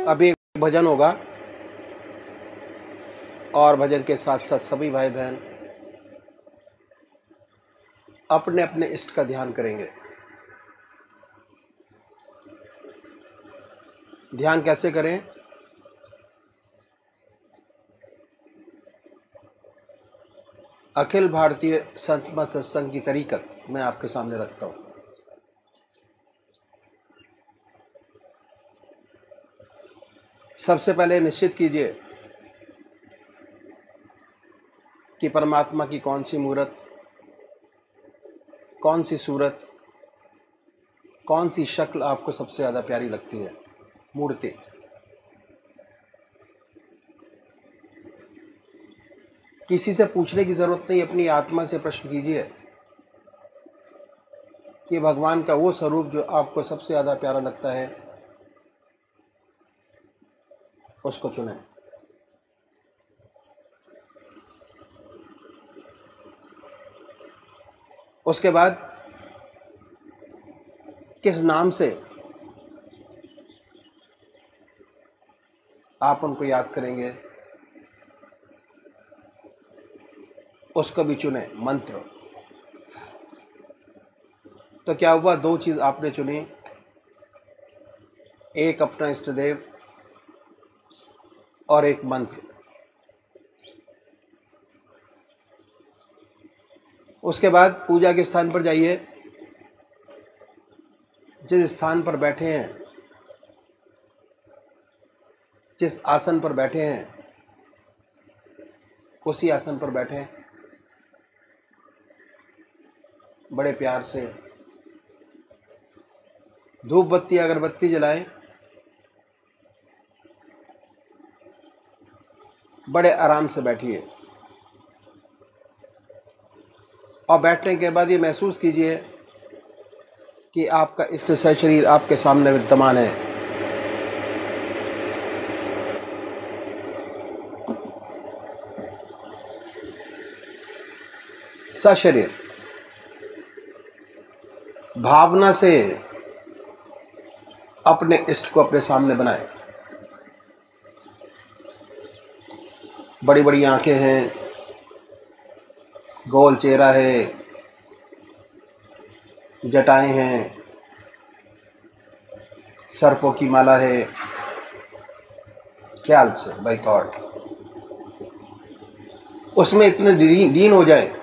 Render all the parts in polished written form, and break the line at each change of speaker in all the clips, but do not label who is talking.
अभी एक भजन होगा और भजन के साथ साथ सभी भाई बहन अपने अपने इष्ट का ध्यान करेंगे। ध्यान कैसे करें? अखिल भारतीय संत मत सत्संग की तरीकत मैं आपके सामने रखता हूं। सबसे पहले निश्चित कीजिए कि परमात्मा की कौन सी मूर्त, कौन सी सूरत, कौन सी शक्ल आपको सबसे ज़्यादा प्यारी लगती है। मूर्ति किसी से पूछने की ज़रूरत नहीं, अपनी आत्मा से प्रश्न कीजिए कि भगवान का वो स्वरूप जो आपको सबसे ज़्यादा प्यारा लगता है उसको चुनें। उसके बाद किस नाम से आप उनको याद करेंगे उसको भी चुने। मंत्र तो क्या हुआ, दो चीज आपने चुनी, एक अपना इष्ट देव और एक मंत्र। उसके बाद पूजा के स्थान पर जाइए, जिस स्थान पर बैठे हैं, जिस आसन पर बैठे हैं उसी आसन पर बैठें। बड़े प्यार से धूप बत्ती अगरबत्ती जलाएं, बड़े आराम से बैठिए और बैठने के बाद ये महसूस कीजिए कि आपका इष्ट शरीर आपके सामने विद्यमान है। सशरीर भावना से अपने इष्ट को अपने सामने बनाए। बड़ी बड़ी आंखें हैं, गोल चेहरा है, जटाएं हैं, सर्पों की माला है। ख्याल से बाय थॉट उसमें इतने लीन हो जाए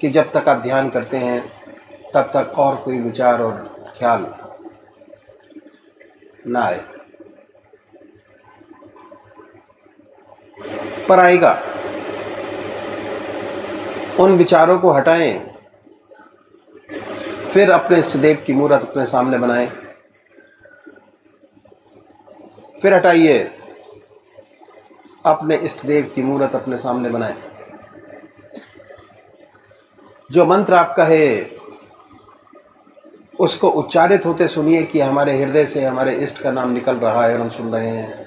कि जब तक आप ध्यान करते हैं तब तक और कोई विचार और ख्याल ना आए, पर आएगा। उन विचारों को हटाएं, फिर अपने इष्ट देव की मूर्त अपने सामने बनाएं। फिर हटाइए, अपने इष्ट देव की मूर्त अपने सामने बनाएं। जो मंत्र आपका है उसको उच्चारित होते सुनिए कि हमारे हृदय से हमारे इष्ट का नाम निकल रहा है और हम सुन रहे हैं।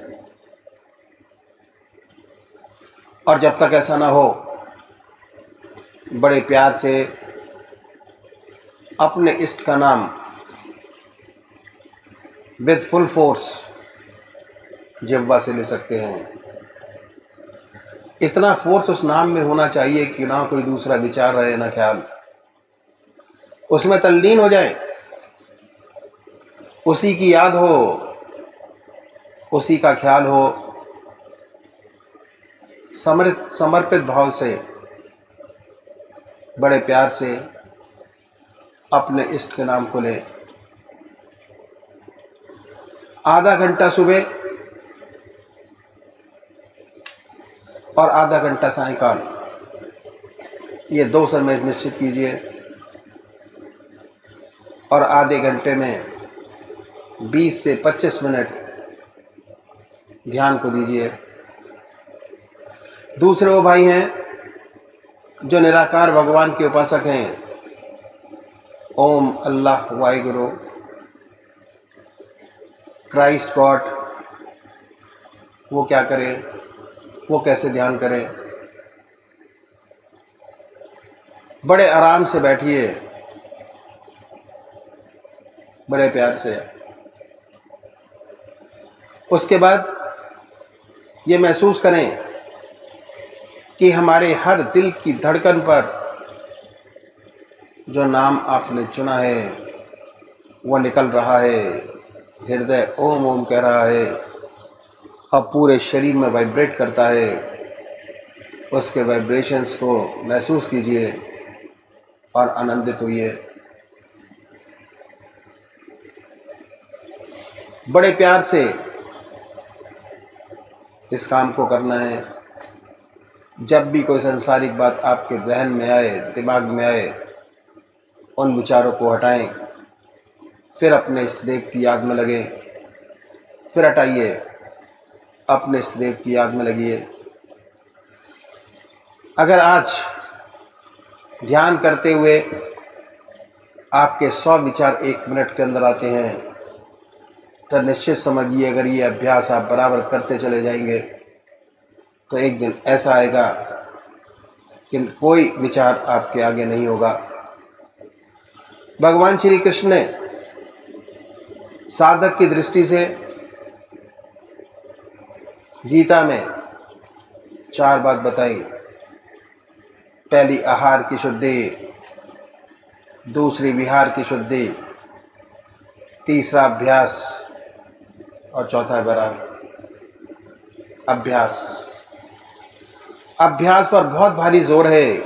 और जब तक ऐसा ना हो, बड़े प्यार से अपने इष्ट का नाम विद फुल फोर्स जिह्वा से ले सकते हैं। इतना फोर्स उस नाम में होना चाहिए कि ना कोई दूसरा विचार रहे ना ख्याल, उसमें तल्लीन हो जाए, उसी की याद हो, उसी का ख्याल हो। समर्पित भाव से बड़े प्यार से अपने इष्ट के नाम को ले। आधा घंटा सुबह और आधा घंटा सायंकाल, ये दो समय निश्चित कीजिए और आधे घंटे में 20 से 25 मिनट ध्यान को दीजिए। दूसरे वो भाई हैं जो निराकार भगवान के उपासक हैं, ओम अल्लाह वाहिगुरु क्राइस्ट गॉड, वो क्या करें, वो कैसे ध्यान करें? बड़े आराम से बैठिए, बड़े प्यार से उसके बाद ये महसूस करें कि हमारे हर दिल की धड़कन पर जो नाम आपने चुना है वो निकल रहा है। हृदय ओम ओम कह रहा है और पूरे शरीर में वाइब्रेट करता है। उसके वाइब्रेशंस को महसूस कीजिए और आनंदित होइए। बड़े प्यार से इस काम को करना है। जब भी कोई सांसारिक बात आपके ज़हन में आए, दिमाग में आए, उन विचारों को हटाएं, फिर अपने इष्ट देव की याद में लगे, फिर हटाइए, अपने इष्ट देव की याद में लगिए। अगर आज ध्यान करते हुए आपके 100 विचार 1 मिनट के अंदर आते हैं तो निश्चित समझिए, अगर ये अभ्यास आप बराबर करते चले जाएंगे तो एक दिन ऐसा आएगा कि कोई विचार आपके आगे नहीं होगा। भगवान श्री कृष्ण ने साधक की दृष्टि से गीता में 4 बात बताई। पहली आहार की शुद्धि, दूसरी विहार की शुद्धि, तीसरा अभ्यास और चौथा वैराग। अभ्यास पर बहुत भारी जोर है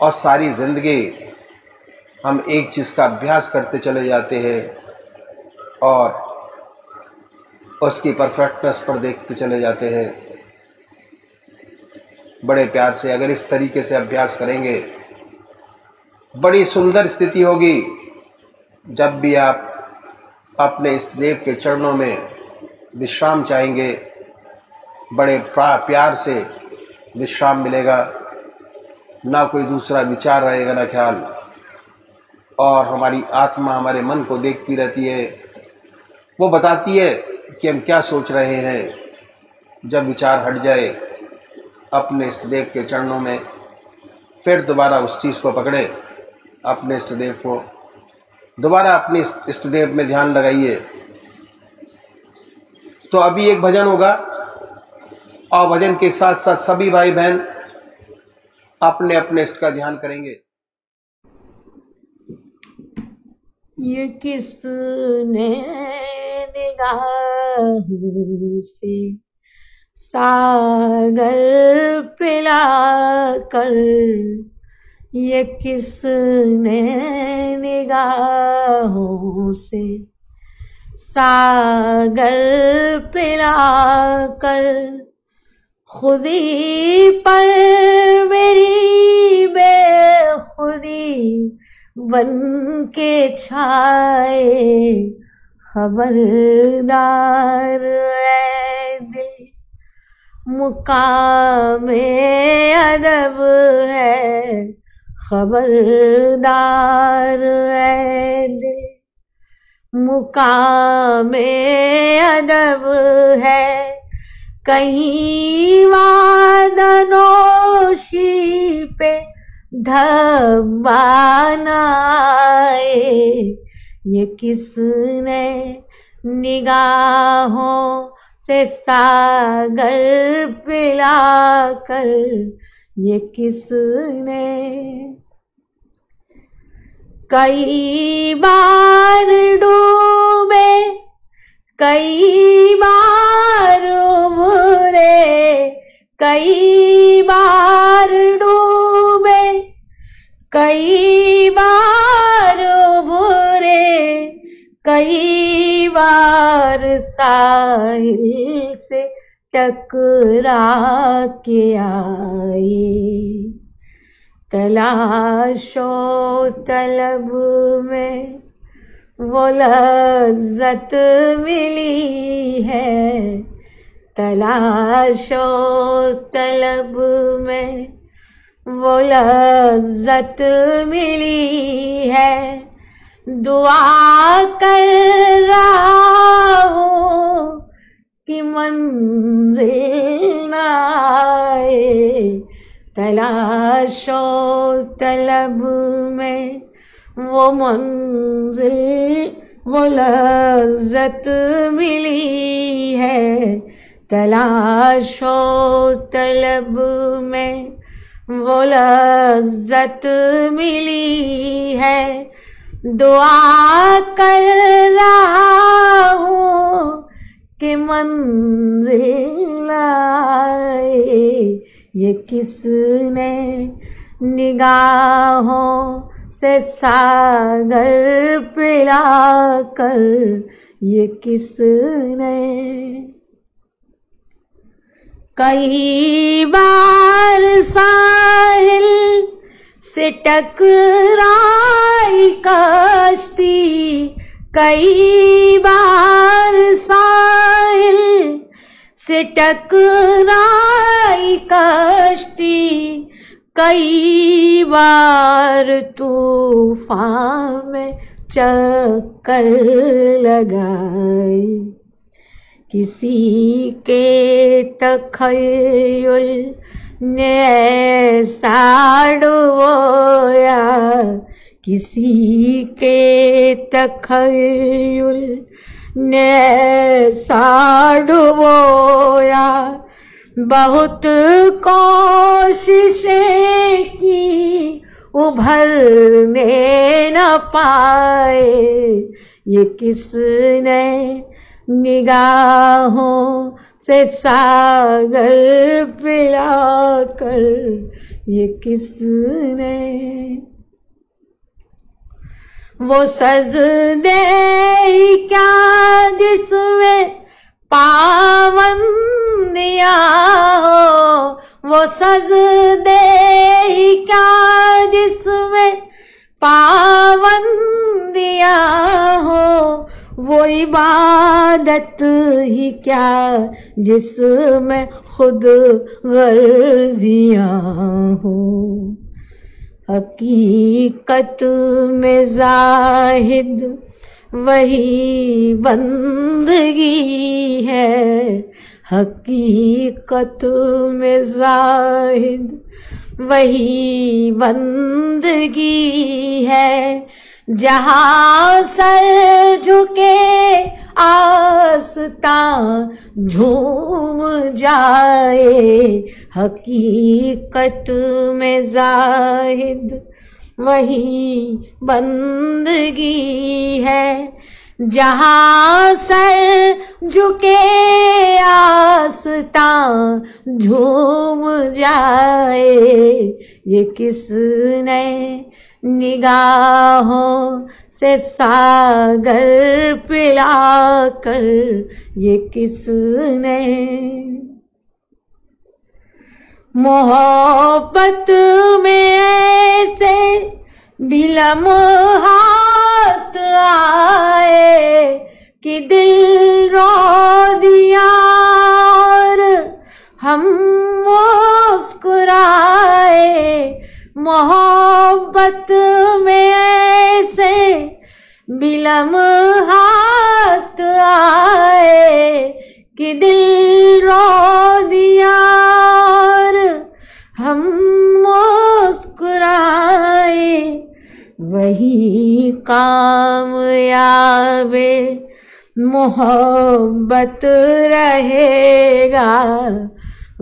और सारी जिंदगी हम एक चीज़ का अभ्यास करते चले जाते हैं और उसकी परफेक्टनेस पर देखते चले जाते हैं। बड़े प्यार से अगर इस तरीके से अभ्यास करेंगे, बड़ी सुंदर स्थिति होगी। जब भी आप अपने इष्ट देव के चरणों में विश्राम चाहेंगे, बड़े प्यार से विश्राम मिलेगा, ना कोई दूसरा विचार रहेगा, ना ख्याल, और हमारी आत्मा हमारे मन को देखती रहती है। वो बताती है कि हम क्या सोच रहे हैं। जब विचार हट जाए अपने इष्ट देव के चरणों में, फिर दोबारा उस चीज़ को पकड़े, अपने इष्ट देव को दोबारा अपने इष्ट देव में ध्यान लगाइए। तो अभी एक भजन होगा और भजन के साथ साथ सभी भाई बहन अपने अपने इष्ट का ध्यान करेंगे।
ये किसने निगाहों से सागर पिला कर, ये किसने निगाहों से सागर पिला कर, खुदी पर मेरी बेखुदी बन के छाए, खबरदार है दिल मुकामे अदब है, खबरदार है दिल मुकामे अदब है। कहीं वादनोशी पे धब्बा न आए, ये किसने निगाहों से सागर पिला कर, ये किसने। कई बार डूबे, कई बार उभरे, कई बार डूबे, कई बार उभरे, कई बार साहिल से टकरा के आए। तलाशो तलब में वो लज्जत मिली है, तलाशो तलब में वो लज्जत मिली है। दुआ कर रहा हूँ कि मंजिल न आए, तलाशो तलब में वो मंजिल वो लज्जत मिली है, तलाशो तलब में वो लज्जत मिली है। दुआ कर रहा हूँ कि मंजिल आए, ये किसने निगाहों से सागर पिला कर, ये किसने। कई बार साहिल से टकराई कश्ती, कई बार साहिल से टकराई कश्ती, कई बार तूफान में चक्कर लगाए। किसी के तखय्युल ने ऐसा डुबोया, किसी के तखय्युल ने ऐसा डुबोया। बहुत कोशिशें की उभरने न पाए, ये किसने निगाहों से सागर पिला कर, ये किसने। वो सजदे क्या जिसमें पाबंदियां हो, वो सजदे क्या जिसमें पाबंदियां हो, वो इबादत ही क्या जिसमें खुद गर्जियां हो। हकीकत में जाहिद वही बंदगी है, हकीकत में जाहिद वही बंदगी है। जहाँ सर झुके आस्तां झूम जाए, हकीकत में जाहिद वही बंदगी है। जहाँ सर झुके आस्तां झूम जाए, ये किसने निगाहों से सागर पिला कर, ये किसने। मोहब्बत में ऐसे भी लम्हात आए कि दिल रो दिया और हम मुस्कुराए। मोहब्बत में ऐसे भी लम्हात आए कि दिल रो दिया और हम मुस्कुराए। वही कामयाबे मोहब्बत रहेगा,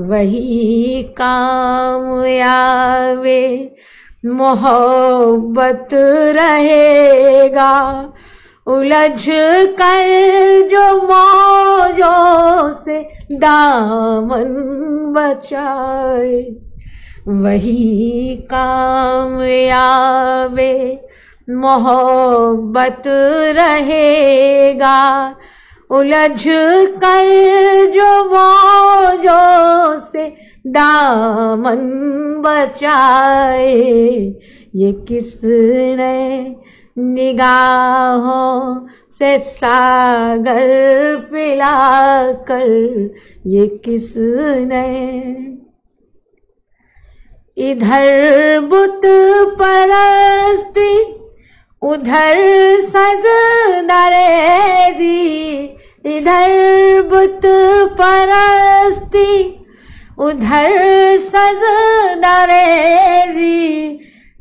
वही कामयाबे मोहब्बत रहेगा। उलझ कर जो मौजों से दामन बचाए, वही कामयाबे मोहब्बत रहेगा। उलझ कर जो मौजों से दामन बचाए, ये किसने निगाहों से सागर पिला कर, ये किसने। इधर बुत परस्ती उधर सजदारेजी, इधर बुत परस्ती उधर सजदारेजी,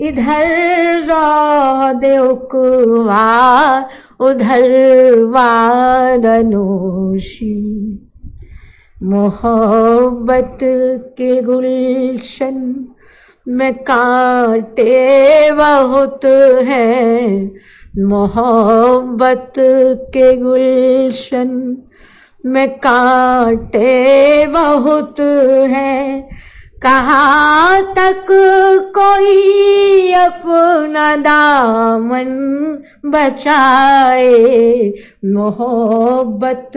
इधर ज़ौद उकवा उधर वादनोशी। मोहब्बत के गुलशन में कांटे बहुत हैं। मोहब्बत के गुलशन में कांटे बहुत हैं। कहाँ तक कोई अपना दामन बचाए। मोहब्बत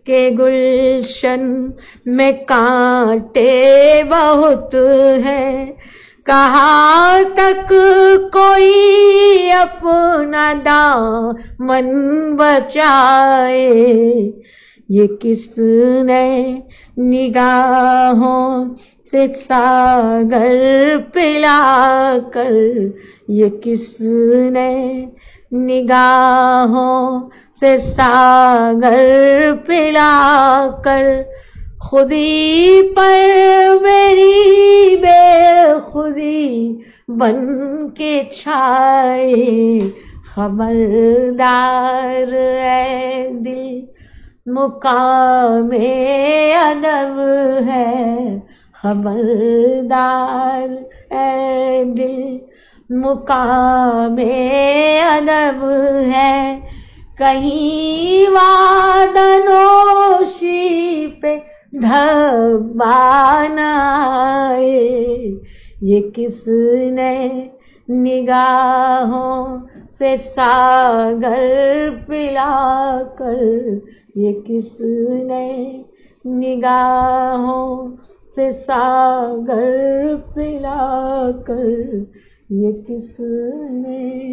के गुलशन में कांटे बहुत हैं। कहाँ तक कोई अपना दामन बचाए। ये किसने निगाहों से सागर पिलाकर। ये किसने निगाहों से सागर पिलाकर। खुदी पर मेरी बेखुदी बन के छाए। खबरदार है दिल मुकामे अदब है। खबरदार है दिल मुकामे अदब है। कहीं वादनोशी पे धब्बा न आए। ये किसने निगाहों से सागर पिलाकर। ये किसने निगाहों से सागर पिलाकर। ये किसने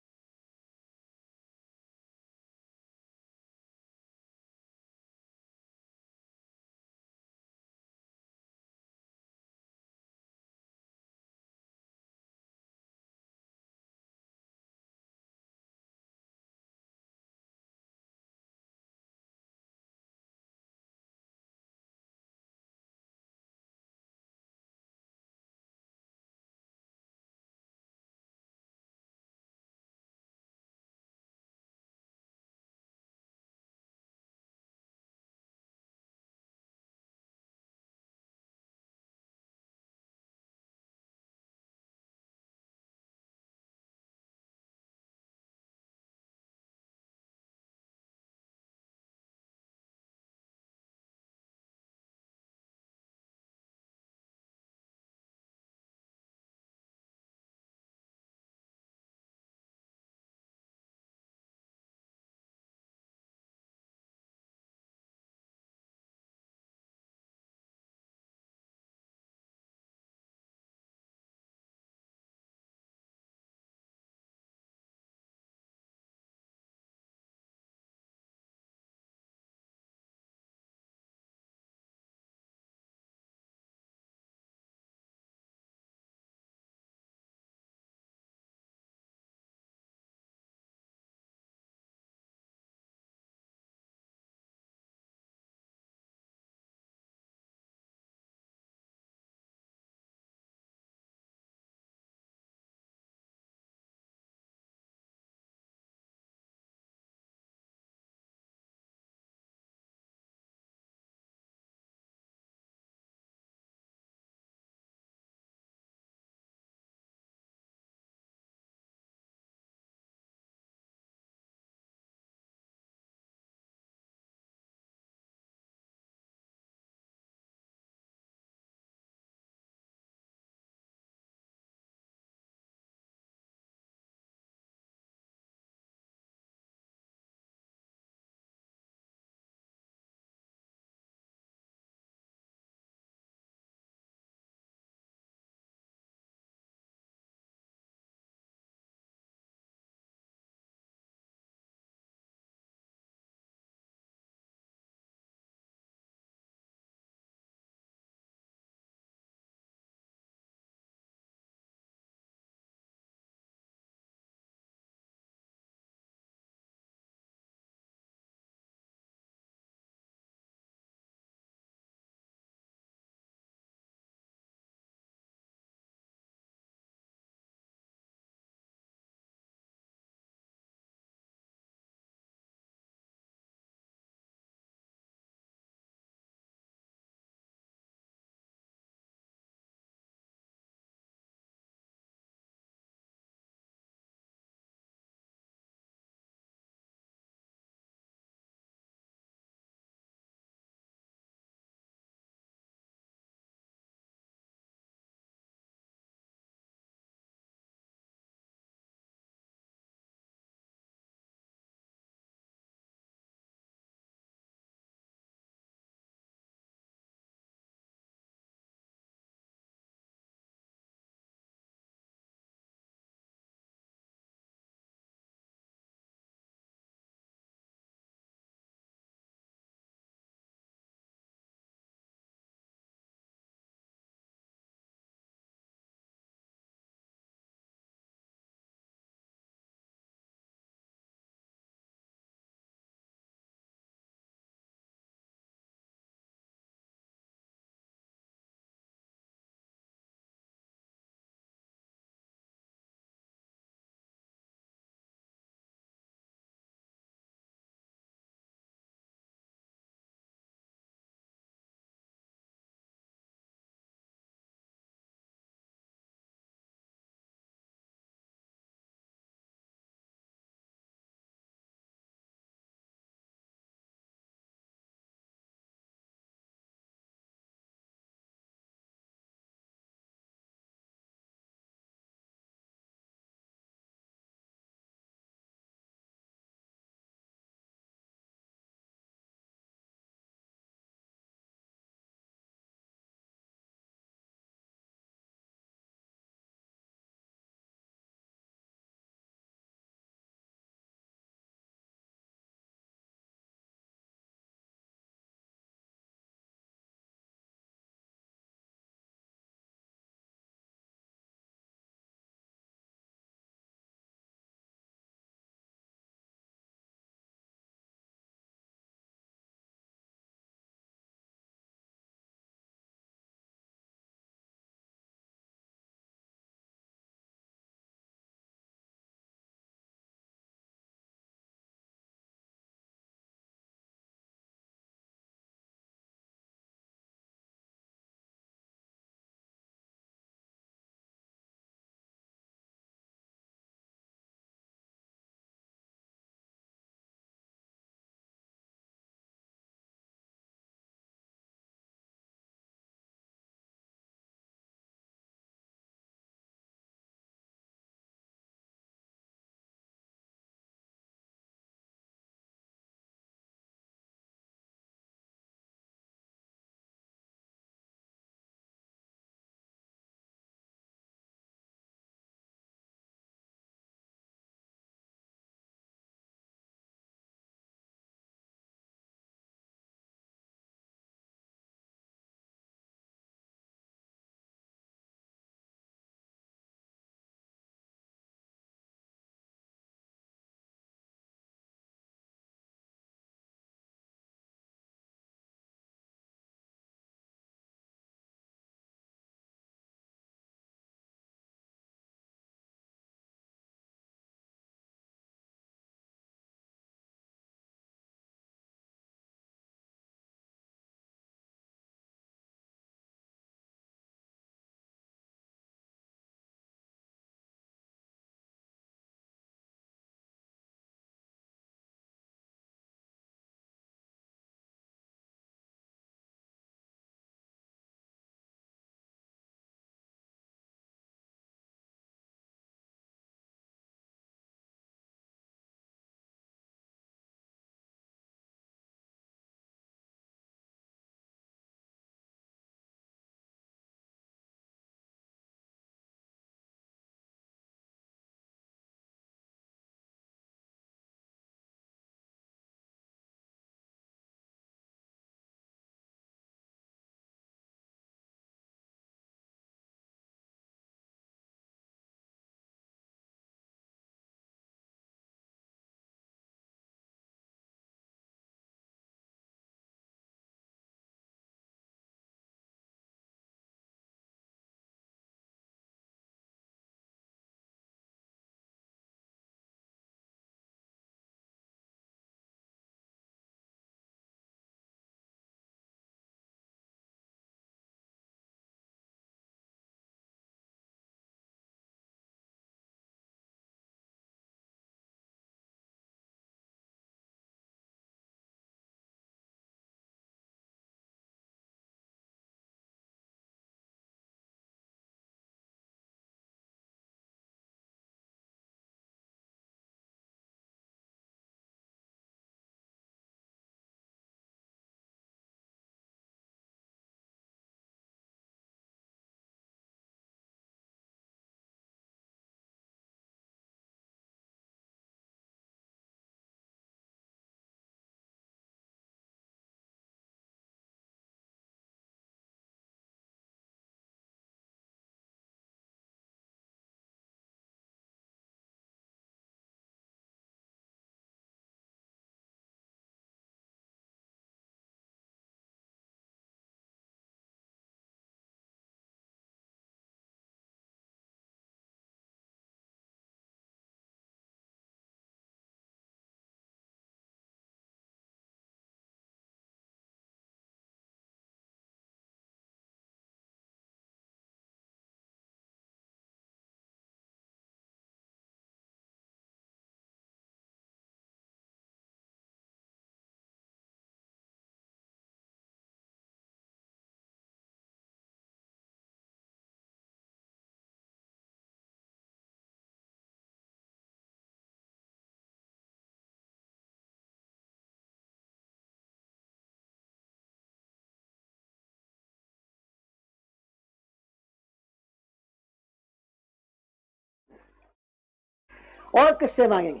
और किससे मांगेंगे?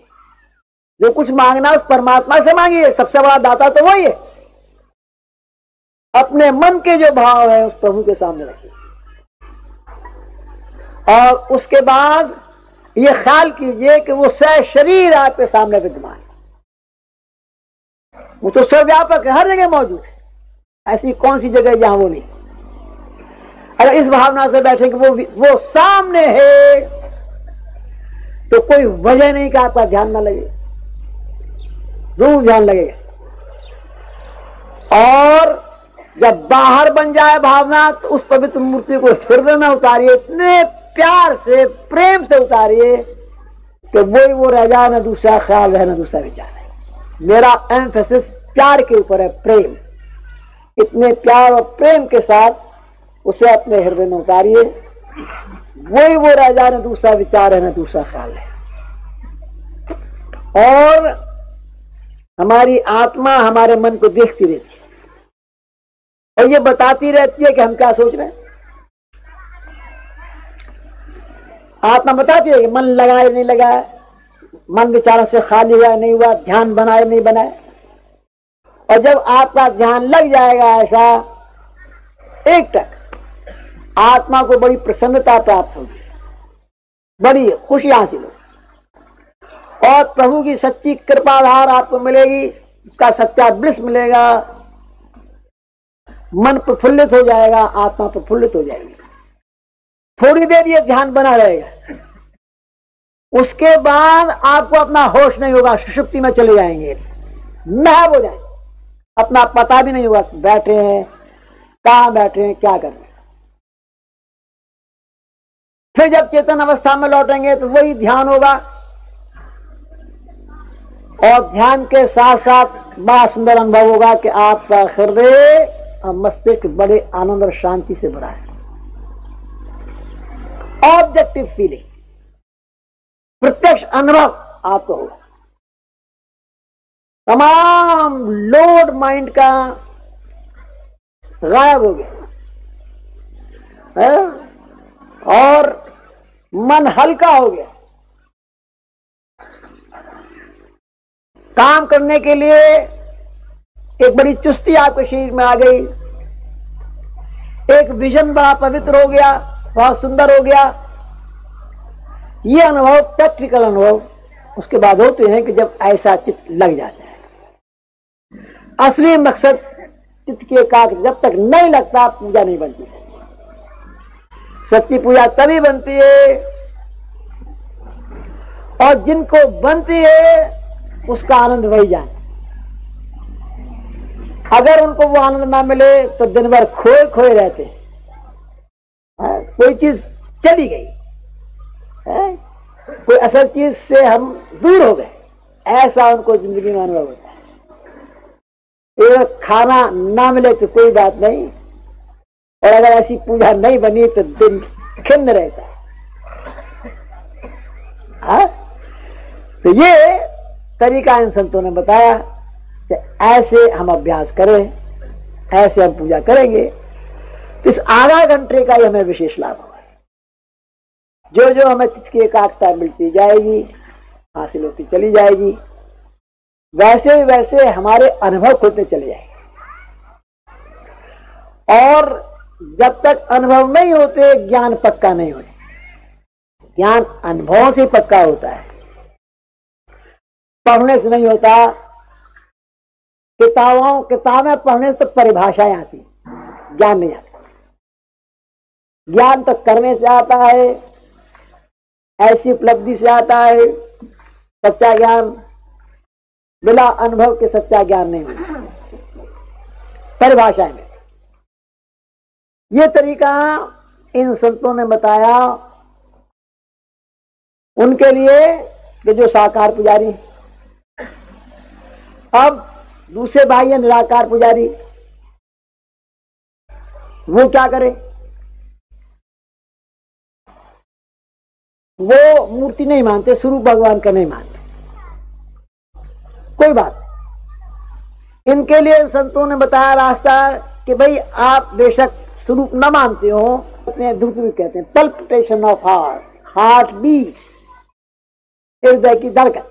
जो कुछ मांगना उस परमात्मा से मांगिए, सबसे बड़ा दाता तो वही है। अपने मन के जो भाव है उस प्रभु के सामने रखिए और उसके बाद ये ख्याल कीजिए कि वो शरीर आपके सामने विद्यमान है। वो तो सर्वव्यापक है, हर जगह मौजूद है। ऐसी कौन सी जगह जहां वो नहीं। अगर इस भावना से बैठे कि वो सामने है तो कोई वजह नहीं कि आपका ध्यान ना लगे, जरूर ध्यान लगेगा। और जब बाहर बन जाए भावना तो उस पवित्र मूर्ति को हृदय में उतारिए, इतने प्यार से प्रेम से उतारिए कि वही वो रह जाए, ना दूसरा ख्याल है ना दूसरा विचार है। मेरा एम्फेसिस प्यार के ऊपर है, प्रेम। इतने प्यार और प्रेम के साथ उसे अपने हृदय में उतारिए, वही वो रह जाए, ना दूसरा विचार है ना दूसरा ख्याल है। और हमारी आत्मा हमारे मन को देखती रहती है और ये बताती रहती है कि हम क्या सोच रहे हैं। आत्मा बताती है कि मन लगाए नहीं लगाए, मन विचारों से खाली हुआ नहीं हुआ, ध्यान बनाए नहीं बनाए। और जब आपका ध्यान लग जाएगा ऐसा एक तक, आत्मा को बड़ी प्रसन्नता प्राप्त होगी, बड़ी खुशी हासिल होगी और प्रभु की सच्ची कृपाधार आपको मिलेगी, उसका सच्चा ब्लिस मिलेगा। मन प्रफुल्लित हो जाएगा, आत्मा प्रफुल्लित हो जाएगी। थोड़ी देर ये ध्यान बना रहेगा, उसके बाद आपको अपना होश नहीं होगा, सुषुप्ति में चले जाएंगे, महब हो जाएंगे, अपना पता भी नहीं होगा बैठे हैं, कहां बैठे हैं, क्या कर रहे हैं। फिर जब चेतन अवस्था में लौटेंगे तो वही ध्यान होगा और ध्यान के साथ साथ बड़ा सुंदर अनुभव होगा कि आपका हृदय और मस्तिष्क बड़े आनंद और शांति से भरा है। ऑब्जेक्टिव फीलिंग, प्रत्यक्ष अनुभव आपको होगा। तमाम लोड माइंड का गायब हो गया है और मन हल्का हो गया। काम करने के लिए एक बड़ी चुस्ती आपके शरीर में आ गई, एक विजन बड़ा पवित्र हो गया, बहुत सुंदर हो गया। ये अनुभव प्रैक्टिकल अनुभव उसके बाद होते हैं कि जब ऐसा चित्त लग जाता है। असली मकसद चित्त की एकाग्रता जब तक नहीं लगता पूजा नहीं बनती। सच्ची पूजा तभी बनती है और जिनको बनती है उसका आनंद वही जाने। अगर उनको वो आनंद ना मिले तो दिन भर खोए खोए रहते हैं। कोई चीज चली गई है, कोई असल चीज से हम दूर हो गए, ऐसा उनको जिंदगी में अनुभव होता है। एक खाना ना मिले तो कोई बात नहीं, और अगर ऐसी पूजा नहीं बनी तो दिन खिन्न रहता है। तो ये तरीका इन संतों ने बताया कि ऐसे हम अभ्यास करें, ऐसे हम पूजा करेंगे। इस आधा घंटे का ही हमें विशेष लाभ होगा। जो जो हमें चित्त की एकाग्रता मिलती जाएगी, हासिल होती चली जाएगी, वैसे ही वैसे हमारे अनुभव खुलते चले जाएंगे। और जब तक अनुभव नहीं होते ज्ञान पक्का नहीं होता। ज्ञान अनुभवों से पक्का होता है, पढ़ने से नहीं होता। किताबें पढ़ने से तो परिभाषाएं आती, ज्ञान नहीं आता। ज्ञान तो करने से आता है, ऐसी उपलब्धि से आता है। सच्चा ज्ञान बिना अनुभव के सच्चा ज्ञान नहीं होता। परिभाषाएं में ये तरीका इन संतों ने बताया उनके लिए कि जो साकार पुजारी। अब दूसरे भाई है निराकार पुजारी, वो क्या करे? वो मूर्ति नहीं मानते, स्वरूप भगवान का नहीं मानते। कोई बात, इनके लिए संतों ने बताया रास्ता कि भाई आप बेशक स्वरूप न मानते हो, अपने ध्रुव कहते हैं palpitation of heart, heart beats, हृदय की धड़कन,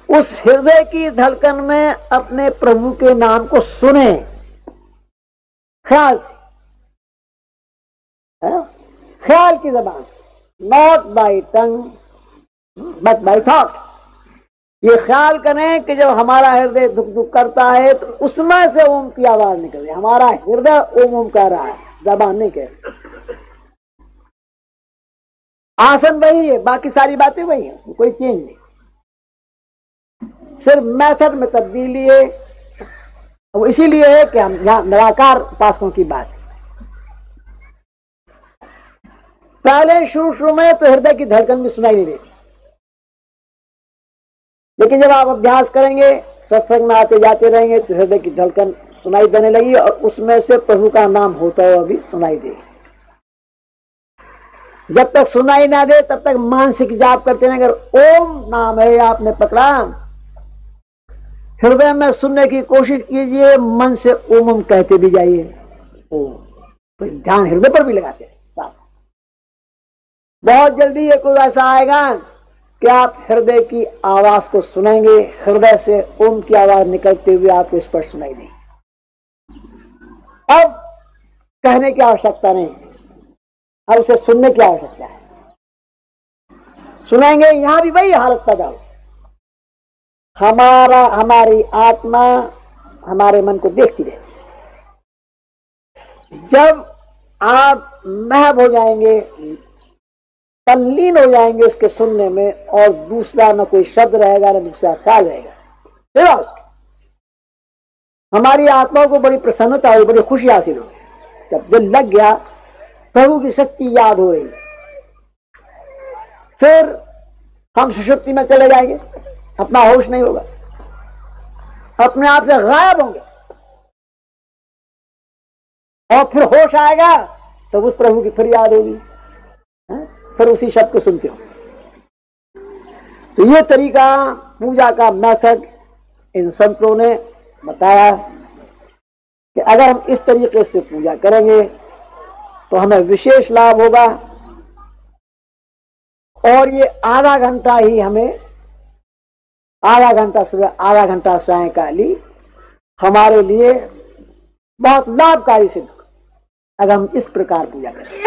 उस हृदय की धड़कन में अपने प्रभु के नाम को सुने ख्याल से, ख्याल की जबान, not by tongue but by thought. ये ख्याल करें कि जब हमारा हृदय दुख दुख करता है तो उसमें से ओम की आवाज निकल रही, हमारा हृदय ओम ओम कह रहा है, जबान नहीं कह रही। आसन वही है, बाकी सारी बातें वही है, कोई चेंज नहीं, सिर्फ मेथड में तब्दीली है। वो इसीलिए है कि हम यहां निराकार उपासकों की बात है। पहले शुरू में तो हृदय की धड़कन भी सुनाई नहीं देती, लेकिन जब आप अभ्यास करेंगे, सत्संग में आते जाते रहेंगे तो हृदय की धड़कन सुनाई देने लगी और उसमें से प्रभु का नाम होता हुआ भी सुनाई देगा। जब तक सुनाई ना दे तब तक मानसिक जाप करते हैं। अगर ओम नाम है आपने पकड़ा, हृदय में सुनने की कोशिश कीजिए, मन से ओम ओम कहते भी जाइए, ओम, तो ध्यान हृदय पर भी लगाते हैं। बहुत जल्दी ये कोई ऐसा आएगा कि आप हृदय की आवाज को सुनेंगे, हृदय से ओम की आवाज निकलते हुए आपको स्पष्ट सुनाई देगी। अब कहने की आवश्यकता नहीं, अब उसे सुनने की आवश्यकता है। सुनेंगे, यहां भी वही हालत पैदा हो, हमारी आत्मा हमारे मन को देखती रहती। जब आप महव हो जाएंगे, तल्लीन हो जाएंगे उसके सुनने में, और दूसरा न कोई शब्द रहेगा न दूसरा ख्याल रहेगा, हमारी आत्मा को बड़ी प्रसन्नता हुई, बड़ी खुशी हासिल हुई। जब दिल लग गया, प्रभु की शक्ति याद हो रही, फिर हम सुषुप्ति में चले जाएंगे, अपना होश नहीं होगा, अपने आप से गायब होंगे, और फिर होश आएगा तो उस प्रभु की फिर याद होगी, फिर उसी शब्द को सुनते हो। तो ये तरीका पूजा का मेथड इन संतों ने बताया कि अगर हम इस तरीके से पूजा करेंगे तो हमें विशेष लाभ होगा, और ये आधा घंटा ही हमें, आधा घंटा सुबह आधा घंटा सायंकाली हमारे लिए बहुत लाभकारी सिद्ध होगा अगर हम इस प्रकार पूजा करें।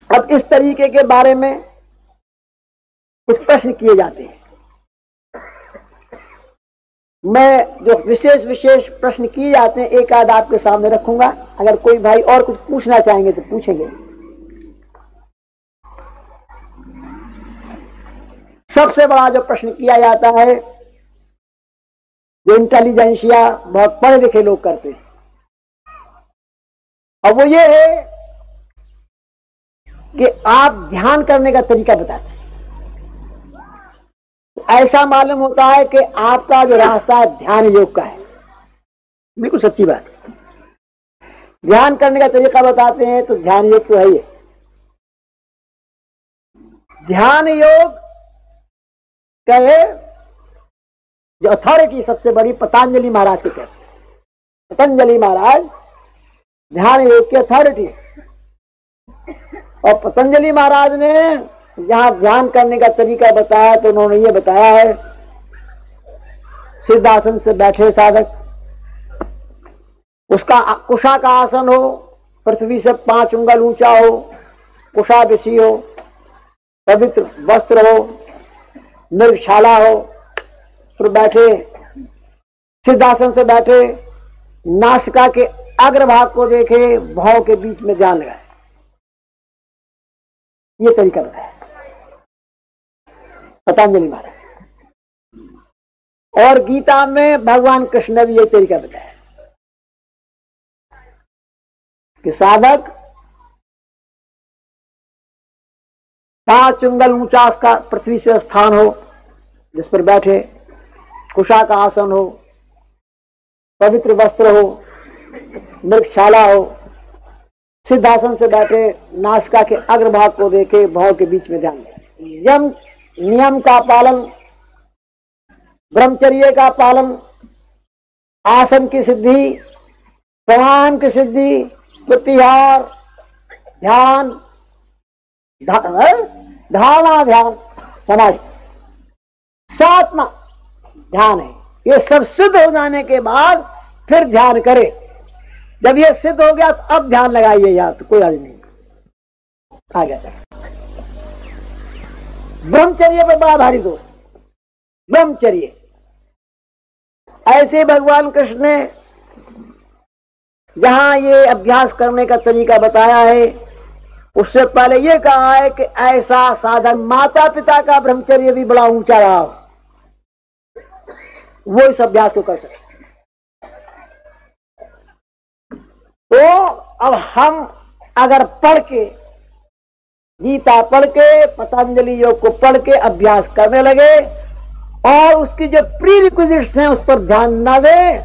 अब इस तरीके के बारे में कुछ प्रश्न किए जाते हैं। मैं जो विशेष प्रश्न किए जाते हैं एक आध आपके सामने रखूंगा, अगर कोई भाई और कुछ पूछना चाहेंगे तो पूछेंगे। सबसे बड़ा जो प्रश्न किया जाता है, जो इंटेलिजेंसिया बहुत पढ़े लिखे लोग करते हैं, और वो ये है कि आप ध्यान करने का तरीका बताते हैं। ऐसा मालूम होता है कि आपका जो रास्ता है ध्यान योग का है। बिल्कुल सच्ची बात। ध्यान करने का तरीका बताते हैं तो ध्यान योग तो है ही। ध्यान योग कहे जो अथॉरिटी सबसे बड़ी पतंजलि महाराज की कहते हैं। पतंजलि महाराज ध्यान योग की अथॉरिटी है, और पतंजलि महाराज ने जहां ध्यान करने का तरीका बताया तो उन्होंने ये बताया है, सिद्धासन से बैठे साधक, उसका कुशा का आसन हो, पृथ्वी से 5 उंगल ऊंचा हो, कुशा बिछी हो, पवित्र वस्त्र हो, मृगशाला हो, फिर बैठे सिद्धासन से बैठे, नासिका के अग्रभाग को देखे, भाव के बीच में ध्यान लगाए। ये तरीका बताया पतंजलि महाराज। और गीता में भगवान कृष्ण ने भी ये तरीका बताया कि साधक 5 उंगल ऊंचा उसका पृथ्वी से स्थान हो जिस पर बैठे, कुशा का आसन हो, पवित्र वस्त्र हो, मृगशाला हो, सिद्धासन से बैठे, नासिका के अग्रभाग को देखे, भाव के बीच में ध्यान दें। यम नियम का पालन, ब्रह्मचर्य का पालन, आसन की सिद्धि, प्राणायाम की सिद्धि, प्रत्याहार, ध्यान, धारणा, ध्यान, समाधि, सातवां ध्यान है। ये सब सिद्ध हो जाने के बाद फिर ध्यान करे। जब ये सिद्ध हो गया तो अब ध्यान लगाइए, यार तो कोई हर्ज नहीं। आ गया चल। ब्रह्मचर्य पर बड़ा भारी दोष। ब्रह्मचर्य ऐसे भगवान कृष्ण ने जहां ये अभ्यास करने का तरीका बताया है, उससे पहले ये कहा है कि ऐसा साधन माता पिता का ब्रह्मचर्य भी बड़ा ऊंचा रहा, वो इस अभ्यास को कर सके। तो अब हम अगर पढ़ के, गीता पढ़ के, पतंजलि योग को पढ़ के अभ्यास करने लगे और उसकी जो प्री रिक्विजिट्स हैं उस पर ध्यान न दें,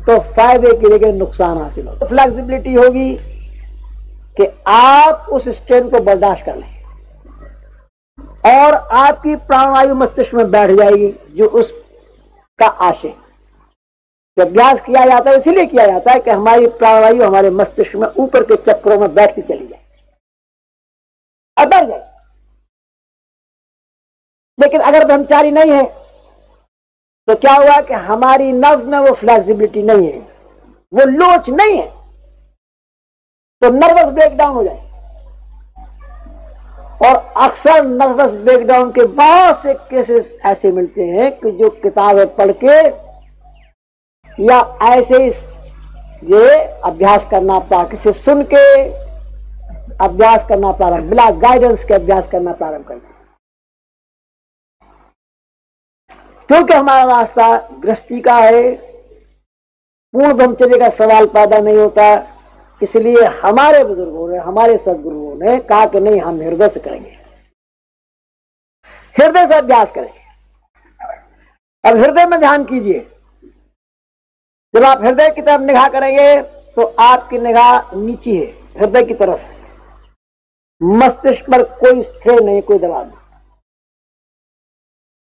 तो फायदे की जगह नुकसान हासिल होगा। फ्लेक्सिबिलिटी होगी कि आप उस स्ट्रेन को बर्दाश्त कर लें और आपकी प्राणवायु मस्तिष्क में बैठ जाएगी, जो उसका आशय। अभ्यास किया जाता है इसीलिए किया जाता है कि हमारी प्राणवायु हमारे मस्तिष्क में ऊपर के चक्रों में बैठती चली जाए और बैठ जाए। लेकिन अगर ब्रह्मचारी नहीं है तो क्या हुआ कि हमारी नर्व में वो फ्लेक्सिबिलिटी नहीं है, वो लोच नहीं है, तो नर्वस ब्रेकडाउन हो जाए। और अक्सर नर्वस ब्रेकडाउन के बहुत से केसेस ऐसे मिलते हैं कि जो किताबें पढ़ के या ऐसे ये अभ्यास करना किसी से सुन के अभ्यास करना प्रारंभ, बिना गाइडेंस के अभ्यास करना प्रारंभ करते हैं। क्योंकि हमारा रास्ता गृहस्थी का है, पूर्ण ब्रह्मचर्य का सवाल पैदा नहीं होता, इसलिए हमारे बुजुर्गों ने, हमारे सदगुरुओं ने कहा कि नहीं, हम हृदय से करेंगे, हृदय से अभ्यास करेंगे। अब हृदय में ध्यान कीजिए। जब आप हृदय की तरफ निगाह करेंगे तो आपकी निगाह नीचे है, हृदय की तरफ। मस्तिष्क पर कोई स्ट्रेन नहीं, कोई दबाव नहीं।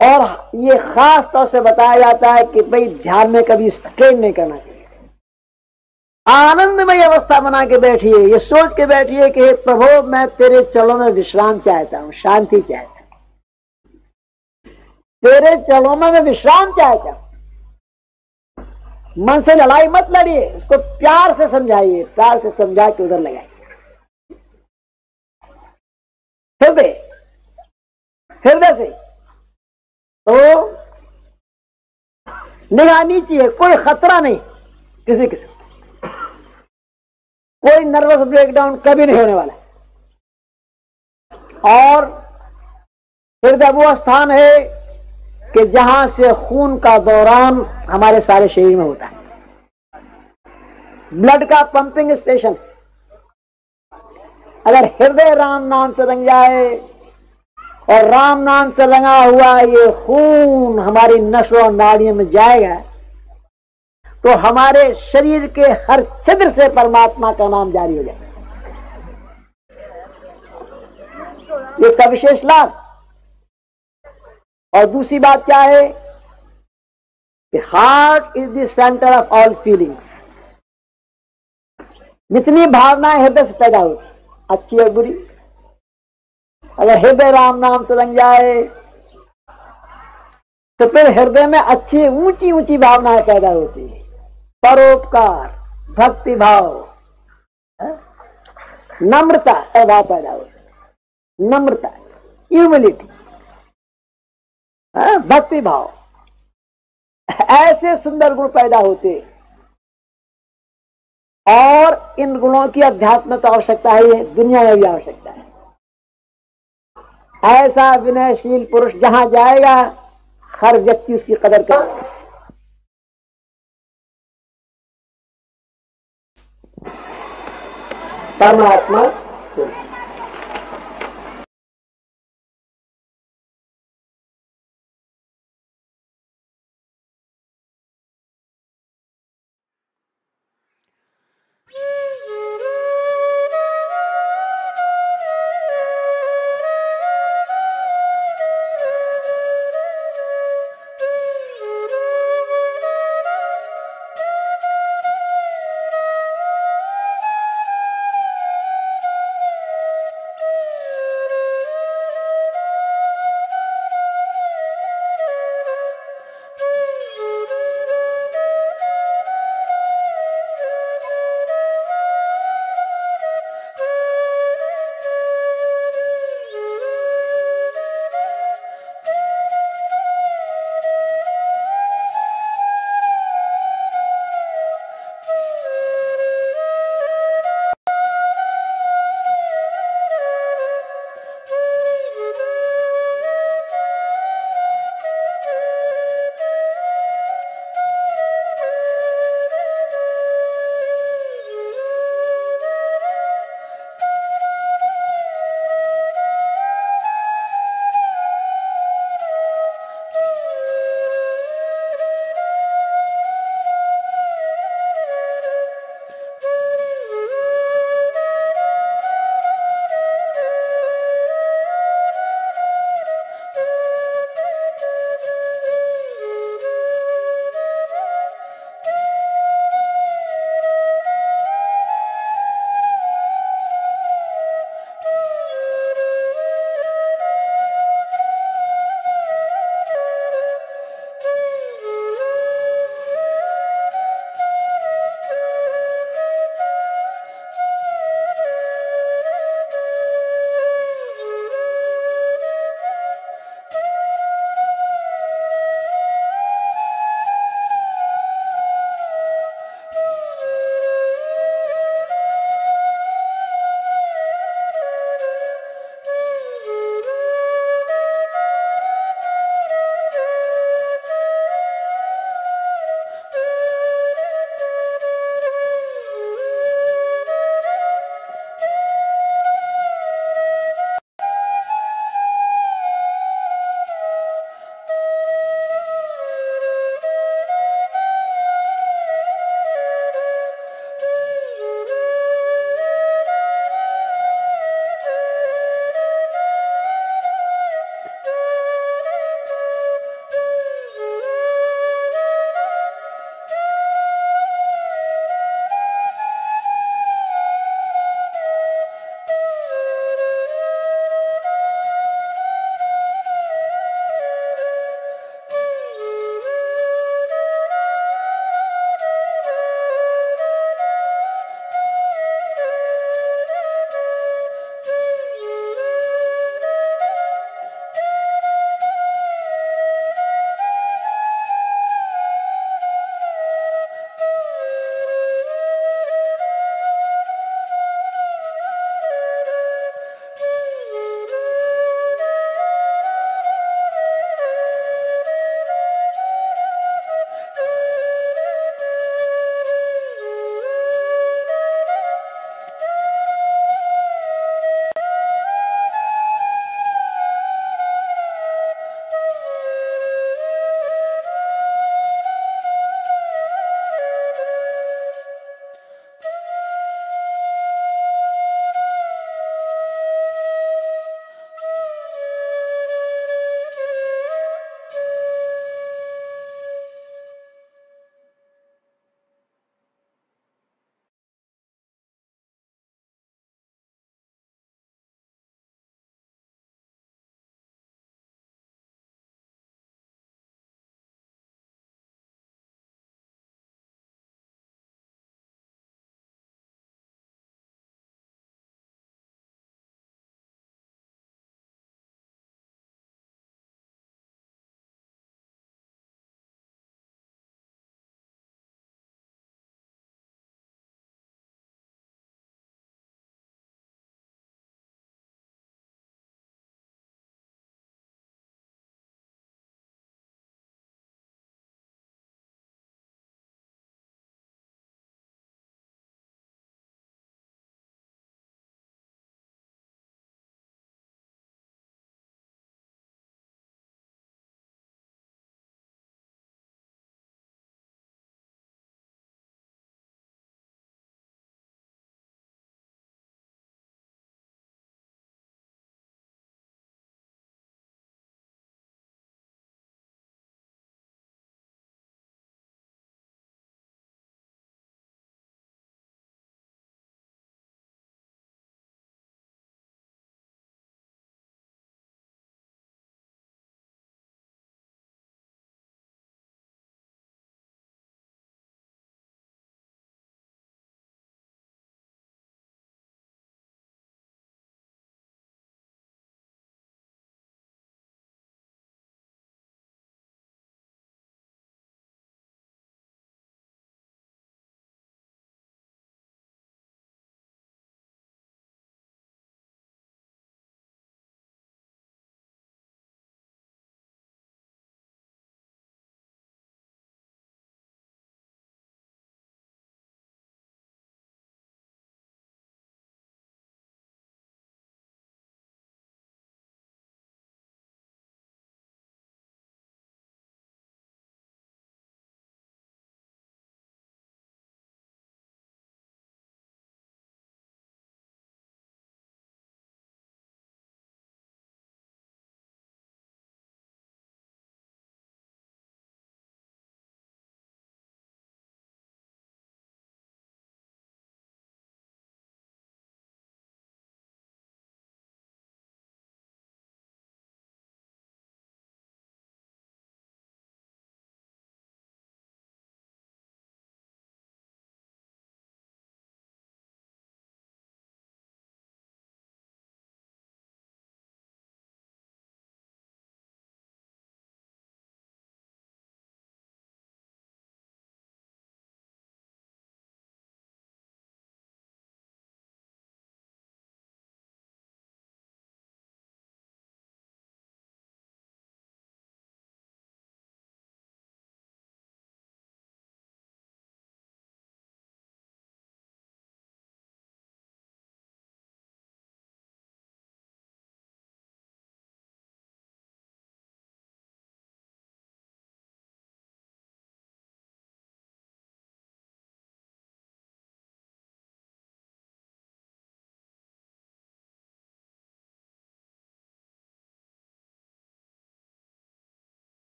और ये खास तौर से बताया जाता है कि भाई ध्यान में कभी स्ट्रेन नहीं करना चाहिए। आनंदमय अवस्था बना के बैठिए, ये सोच के बैठिए कि प्रभु मैं तेरे चरणों में विश्राम चाहता हूं, शांति चाहता हूं, तेरे चरणों में मैं विश्राम चाहता हूं। मन से लड़ाई मत लड़िए, उसको प्यार से समझाइए, प्यार से समझा के उधर लगाइए। हृदय से तो निगाह नीचे है, कोई खतरा नहीं किसी किसी, कोई नर्वस ब्रेकडाउन कभी नहीं होने वाला। और हृदय वो स्थान है कि जहां से खून का दौरान हमारे सारे शरीर में होता है, ब्लड का पंपिंग स्टेशन। अगर हृदय राम नाम से रंग जाए और राम नाम से रंगा हुआ ये खून हमारी नसों और नाड़ियों में जाएगा, तो हमारे शरीर के हर छिद्र से परमात्मा का नाम जारी हो जाएगा। इसका विशेष लाभ। और दूसरी बात क्या है कि heart is the centre of all feelings. जितनी भावनाएं हृदय से पैदा होती, अच्छी और बुरी, अगर हृदय राम नाम से रंग जाए तो फिर हृदय में अच्छी ऊंची ऊंची भावनाएं पैदा होती है। परोपकार, भक्ति भाव, नम्रता भाव पैदा होती है। नम्रता, ह्यूमिलिटी, भक्ति भाव, ऐसे सुंदर गुण पैदा होते। और इन गुणों की अध्यात्म में तो आवश्यकता है, दुनिया में भी आवश्यकता है। ऐसा विनयशील पुरुष जहां जाएगा हर व्यक्ति उसकी कदर करेगा। परमात्मा